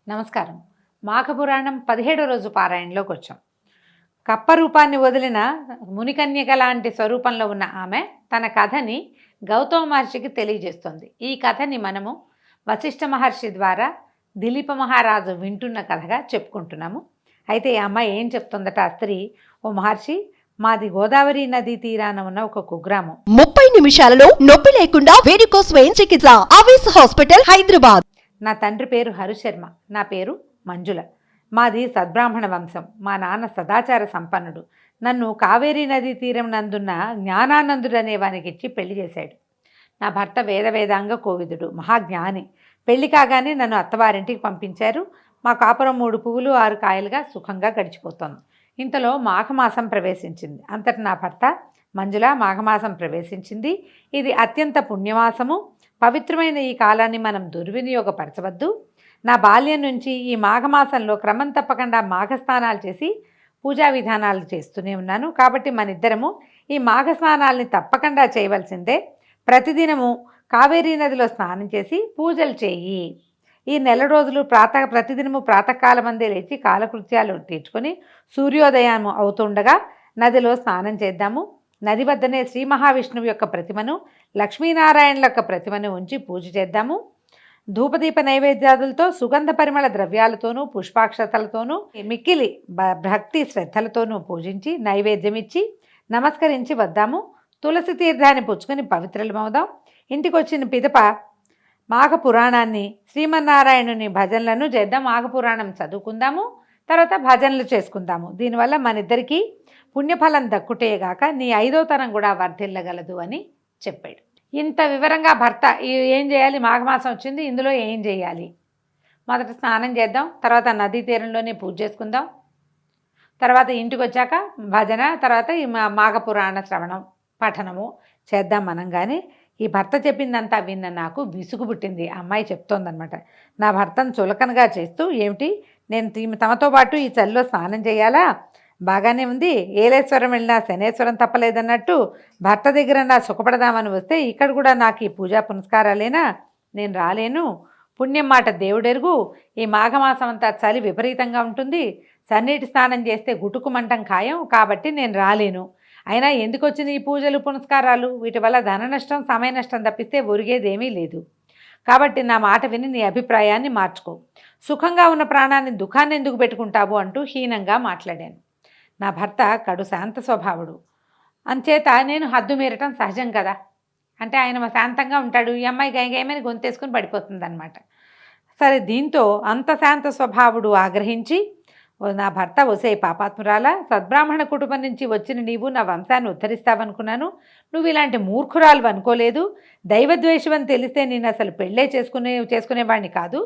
నమస్కారం. మాఘపురాణం 17వ రోజు పారాయణలోకి వచ్చాం. కప్ప రూపాన్ని వదిలిన మునికన్యక లాంటి స్వరూపంలో ఉన్న ఆమె తన కథని గౌతమ మహర్షికి తెలియజేస్తుంది. ఈ కథని మనము వశిష్ఠ మహర్షి ద్వారా దిలీప మహారాజు వింటున్న కథగా చెప్పుకుంటున్నాము. అయితే ఈ అమ్మాయి ఏం చెప్తుందట? ఆ స్త్రీ, ఓ మహర్షి, మాది గోదావరి నదీ తీరాన ఉన్న ఒక కుగ్రామం. 30 నిమిషాలలో నొప్పి లేకుండా వేడికో స్వయం చికిత్స ఆవేశ హాస్పిటల్ హైదరాబాద్. నా తండ్రి పేరు హరిశర్మ, నా పేరు మంజుల. మాది సద్బ్రాహ్మణ వంశం. మా నాన్న సదాచార సంపన్నుడు. నన్ను కావేరీ నదీ తీరం నందున్న జ్ఞానానందుడు అనే వానికి ఇచ్చి పెళ్లి చేశాడు. నా భర్త వేదాంగ కోవిదుడు, మహాజ్ఞాని. పెళ్లి కాగానే నన్ను అత్తవారింటికి పంపించారు. మా కాపురం 3 పువ్వులు 6 కాయలుగా సుఖంగా గడిచిపోతోంది. ఇంతలో మాఘమాసం ప్రవేశించింది. అంతటి నా భర్త, మంజుల, మాఘమాసం ప్రవేశించింది. ఇది అత్యంత పుణ్యమాసము. పవిత్రమైన ఈ కాలాన్ని మనం దుర్వినియోగపరచవద్దు. నా బాల్యం నుంచి ఈ మాఘమాసంలో క్రమం తప్పకుండా మాఘస్నానాలు చేసి పూజా విధానాలు చేస్తూనే ఉన్నాను. కాబట్టి మన ఇద్దరము ఈ మాఘస్నానాల్ని తప్పకుండా చేయవలసిందే. ప్రతిదినము కావేరీ నదిలో స్నానం చేసి పూజలు చేయి. ఈ నెల రోజులు ప్రతిదినము ప్రాతకాలమందే లేచి కాలకృత్యాలు తీర్చుకొని సూర్యోదయం అవుతుండగా నదిలో స్నానం చేద్దాము. నది వద్దనే శ్రీ మహావిష్ణువు యొక్క ప్రతిమను, లక్ష్మీనారాయణుల యొక్క ప్రతిమను ఉంచి పూజ చేద్దాము. ధూపదీప నైవేద్యాదులతో, సుగంధ పరిమళ ద్రవ్యాలతోనూ, పుష్పాక్షతలతోనూ, మిక్కిలి భక్తి శ్రద్ధలతోనూ పూజించి నైవేద్యం ఇచ్చి నమస్కరించి వద్దాము. తులసి తీర్థాన్ని పుచ్చుకొని పవిత్రులమవుదాం. ఇంటికి వచ్చిన పిదప మాఘపురాణాన్ని, శ్రీమన్నారాయణుని భజనలను చేద్దాం. మాఘపురాణం చదువుకుందాము, తర్వాత భజనలు చేసుకుందాము. దీనివల్ల మన ఇద్దరికీ పుణ్యఫలం దక్కుటేగాక నీ 5వ తరం కూడా వర్ధిల్లగలదు అని చెప్పాడు. ఇంత వివరంగా భర్త ఏం చేయాలి, మాఘమాసం వచ్చింది, ఇందులో ఏం చేయాలి? మొదట స్నానం చేద్దాం, తర్వాత నదీ తీరంలోనే పూజ చేసుకుందాం, తర్వాత ఇంటికి వచ్చాక భజన, తర్వాత ఈ మాఘపురాణ శ్రవణం పఠనము చేద్దాం మనం. కానీ ఈ భర్త చెప్పిందంతా విన్న నాకు విసుగు పుట్టింది. ఆ అమ్మాయి చెప్తోందనమాట, నా భర్తను చులకనగా చేస్తూ, ఏమిటి నేను తమతో పాటు ఈ చలిలో స్నానం చేయాలా? బాగానే ఉంది, ఏలేశ్వరం వెళ్ళినా శనేశ్వరం తప్పలేదన్నట్టు భర్త దగ్గర నా సుఖపడదామని వస్తే ఇక్కడ కూడా నాకు ఈ పూజా పునస్కారాలేనా? నేను రాలేను. పుణ్యం మాట దేవుడెరుగు. ఈ మాఘమాసం అంతా చలి విపరీతంగా ఉంటుంది. సన్నీటి స్నానం చేస్తే గుటుకుమంటం ఖాయం. కాబట్టి నేను రాలేను. అయినా ఎందుకు వచ్చిన ఈ పూజలు పునస్కారాలు? వీటి వల్ల ధన నష్టం, సమయ నష్టం తప్పిస్తే ఒరిగేదేమీ లేదు. కాబట్టి నా మాట విని నీ అభిప్రాయాన్ని మార్చుకో. సుఖంగా ఉన్న ప్రాణాన్ని దుఃఖాన్ని ఎందుకు పెట్టుకుంటావు అంటూ హీనంగా మాట్లాడాను. నా భర్త కడు శాంత స్వభావుడు, అంచేత నేను హద్దు మీరటం సహజం కదా. అంటే ఆయన శాంతంగా ఉంటాడు, ఈ అమ్మాయి గైమని గొంతేసుకుని పడిపోతుంది అనమాట. సరే, దీంతో అంత శాంత స్వభావుడు ఆగ్రహించి, నా భర్త, ఒసే పాపాత్మురాల, సద్బ్రాహ్మణ కుటుంబం నుంచి వచ్చిన నీవు నా వంశాన్ని ఉద్ధరిస్తావనుకున్నాను. నువ్వు ఇలాంటి మూర్ఖురాలు అనుకోలేదు. దైవద్వేషం అని తెలిస్తే నేను అసలు పెళ్ళే చేసుకునేవాడిని కాదు.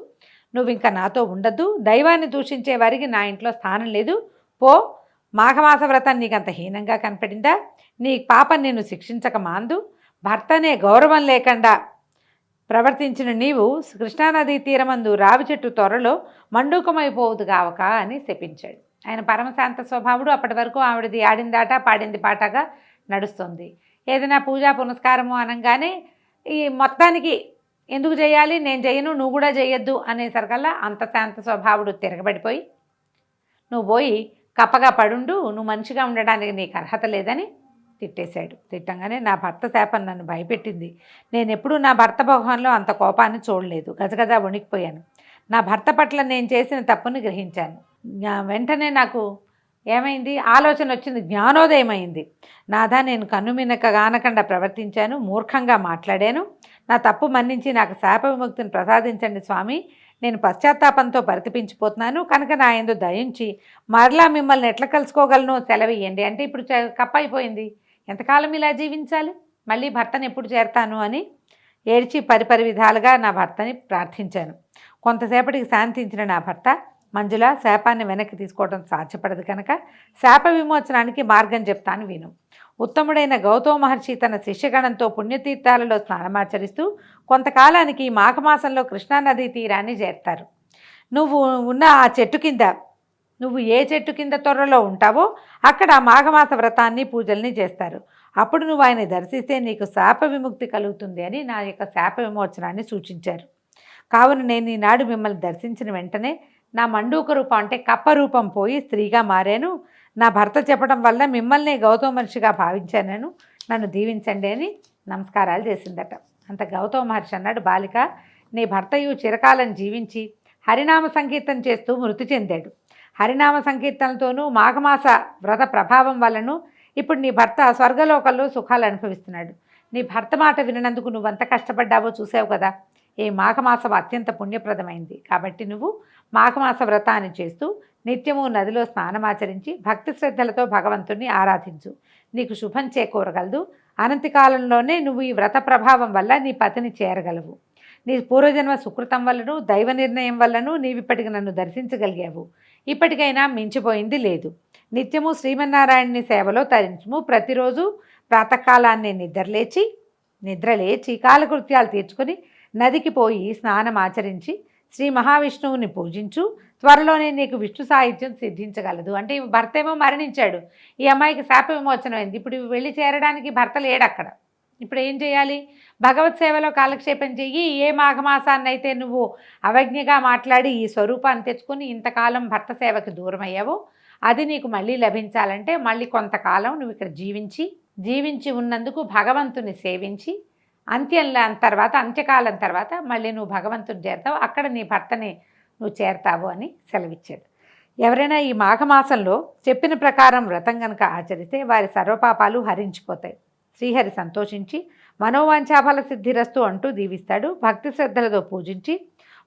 నువ్వు ఇంకా నాతో ఉండద్దు. దైవాన్ని దూషించే వారికి నా ఇంట్లో స్థానం లేదు. పో. మాఘమాస వ్రతం నీకంత హీనంగా కనపడిందా? నీ పాపం నిన్ను శిక్షించక మాందు. భర్తనే గౌరవం లేకుండా ప్రవర్తించిన నీవు కృష్ణానదీ తీరమందు రావి చెట్టు త్వరలో మండూకమైపోవద్దు కావక అని శపించాడు. ఆయన పరమశాంత స్వభావుడు. అప్పటి వరకు ఆవిడది ఆడిందాట పాడింది పాటగా నడుస్తుంది. ఏదైనా పూజా పునస్కారము అనగానే ఈ మొత్తానికి ఎందుకు చేయాలి, నేను చేయను, నువ్వు కూడా చేయొద్దు అనేసరికల్లా అంత శాంత స్వభావుడు తిరగబడిపోయి, నువ్వు పోయి కప్పగా పడుండు, నువ్వు మనిషిగా ఉండడానికి నీకు అర్హత లేదని తిట్టేశాడు. తిట్టంగానే నా భర్త శాపం నన్ను భయపెట్టింది. నేను ఎప్పుడూ నా భర్త మొహంలో అంత కోపాన్ని చూడలేదు. గజగజ వణికిపోయాను. నా భర్త పట్ల నేను చేసిన తప్పుని గ్రహించాను. వెంటనే నాకు ఏమైంది? ఆలోచన వచ్చింది, జ్ఞానోదయం అయింది. నాదా, నేను కన్నుమినక గానకుండా ప్రవర్తించాను, మూర్ఖంగా మాట్లాడాను. నా తప్పు మన్నించి నాకు శాప విముక్తిని ప్రసాదించండి స్వామి. నేను పశ్చాత్తాపంతో పరితపించిపోతున్నాను కనుక నా యందు దయించి మరలా మిమ్మల్ని ఎట్లా కలుసుకోగలను సెలవియ్యండి. అంటే ఇప్పుడు కప్ప అయిపోయింది, ఎంతకాలం ఇలా జీవించాలి? మళ్ళీ భర్తను ఎప్పుడు చేరతాను అని ఏడ్చి పరిపరి విధాలుగా నా భర్తని ప్రార్థించాను. కొంతసేపటికి శాంతించిన నా భర్త, మంజుల, శాపాన్ని వెనక్కి తీసుకోవడం సాధ్యపడదు కనుక శాప విమోచనానికి మార్గం చెప్తాను విను. ఉత్తముడైన గౌతమ మహర్షి తన శిష్యగణంతో పుణ్యతీర్థాలలో స్నానమాచరిస్తూ కొంతకాలానికి మాఘమాసంలో కృష్ణానదీ తీరాన్ని చేరుతారు. నువ్వు ఉన్న ఆ చెట్టు కింద, నువ్వు ఏ చెట్టు కింద త్వరలో ఉంటావో అక్కడ మాఘమాస వ్రతాన్ని పూజల్ని చేస్తారు. అప్పుడు నువ్వు ఆయన దర్శిస్తే నీకు శాప విముక్తి కలుగుతుంది అని నా యొక్క శాప విమోచనాన్ని సూచించారు. కావున నేను ఈనాడు మిమ్మల్ని దర్శించిన వెంటనే నా మండూక రూపం అంటే కప్ప రూపం పోయి స్త్రీగా మారాను. నా భర్త చెప్పడం వల్ల మిమ్మల్ని గౌతమ మహర్షిగా భావించాను, నన్ను దీవించండి అని నమస్కారాలు చేసిందట. అంత గౌతమ మహర్షి అన్నాడు, బాలిక, నీ భర్తయు చిరకాలం జీవించి హరినామ సంకీర్తన చేస్తూ మృతి చెందాడు. హరినామ సంకీర్తనలతోనూ మాఘమాస వ్రత ప్రభావం వల్లను ఇప్పుడు నీ భర్త స్వర్గలోకంలో సుఖాలు అనుభవిస్తున్నాడు. నీ భర్త మాట వినందుకు నువ్వంత కష్టపడ్డావో చూసావు కదా. ఈ మాఘమాసం అత్యంత పుణ్యప్రదమైంది కాబట్టి నువ్వు మాఘమాస వ్రతాన్ని చేస్తూ నిత్యము నదిలో స్నానమాచరించి భక్తి శ్రద్ధలతో భగవంతుణ్ణి ఆరాధించు. నీకు శుభం చేకూరగలదు. అనంతి కాలంలోనే నువ్వు ఈ వ్రత ప్రభావం వల్ల నీ పతిని చేరగలవు. నీ పూర్వజన్మ సుకృతం వల్లను దైవ నిర్ణయం వల్లను నీవిప్పటికి నన్ను దర్శించగలిగావు. ఇప్పటికైనా మించిపోయింది లేదు. నిత్యము శ్రీమన్నారాయణుని సేవలో తరించుము. ప్రతిరోజు ప్రాతకాలాన్ని నిద్రలేచి కాలకృత్యాలు తీర్చుకొని నదికి పోయి స్నానం ఆచరించి శ్రీ మహావిష్ణువుని పూజించు. త్వరలోనే నీకు విష్ణు సాహిత్యం సిద్ధించగలదు. అంటే భర్త ఏమో మరణించాడు, ఈ అమ్మాయికి శాప విమోచనమైంది. ఇప్పుడు వెళ్ళి చేరడానికి భర్త లేడు అక్కడ. ఇప్పుడు ఏం చేయాలి? భగవత్ సేవలో కాలక్షేపం చెయ్యి. ఏ మాఘమాసాన్ని అయితే నువ్వు అవజ్ఞగా మాట్లాడి ఈ స్వరూపాన్ని తెచ్చుకొని ఇంతకాలం భర్త సేవకి దూరమయ్యావో అది నీకు మళ్ళీ లభించాలంటే మళ్ళీ కొంతకాలం నువ్వు ఇక్కడ జీవించి ఉన్నందుకు భగవంతుని సేవించి అంత్యకాలం తర్వాత మళ్ళీ నువ్వు భగవంతుని చేరతావు. అక్కడ నీ భర్తని నువ్వు చేరతావు అని సెలవిచ్చాడు. ఎవరైనా ఈ మాఘమాసంలో చెప్పిన ప్రకారం వ్రతం కనుక ఆచరిస్తే వారి సర్వపాపాలు హరించిపోతాయి. శ్రీహరి సంతోషించి మనోవాంఛాఫల సిద్ధిరస్తు అంటూ దీవిస్తాడు. భక్తి శ్రద్ధలతో పూజించి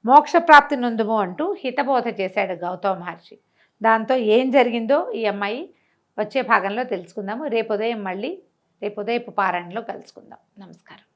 మోక్షప్రాప్తి నొందుము అంటూ హితబోధ చేశాడు గౌతమ మహర్షి. దాంతో ఏం జరిగిందో ఈ అమ్మాయి వచ్చే భాగంలో తెలుసుకుందాము. రేపు ఉదయపు పారాయణలో కలుసుకుందాం. నమస్కారం.